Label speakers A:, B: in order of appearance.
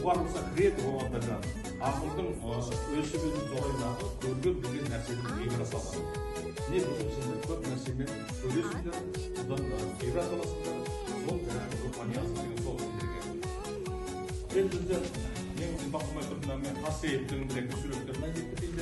A: барлықса кіреді оғанда да ақылдың өсіп жоғайдағы көрген білген нәрсенің игіре салады. Не болса сіздер көп нәрсемен көресіңдер, одан ғибрат аласыңдар, сол жаңағы руханиясы деген сол сіздерге. Мен біздер ең ұзақ болмай тұрғанда мен қасиеттің бір екі суреттерін айтып кетейін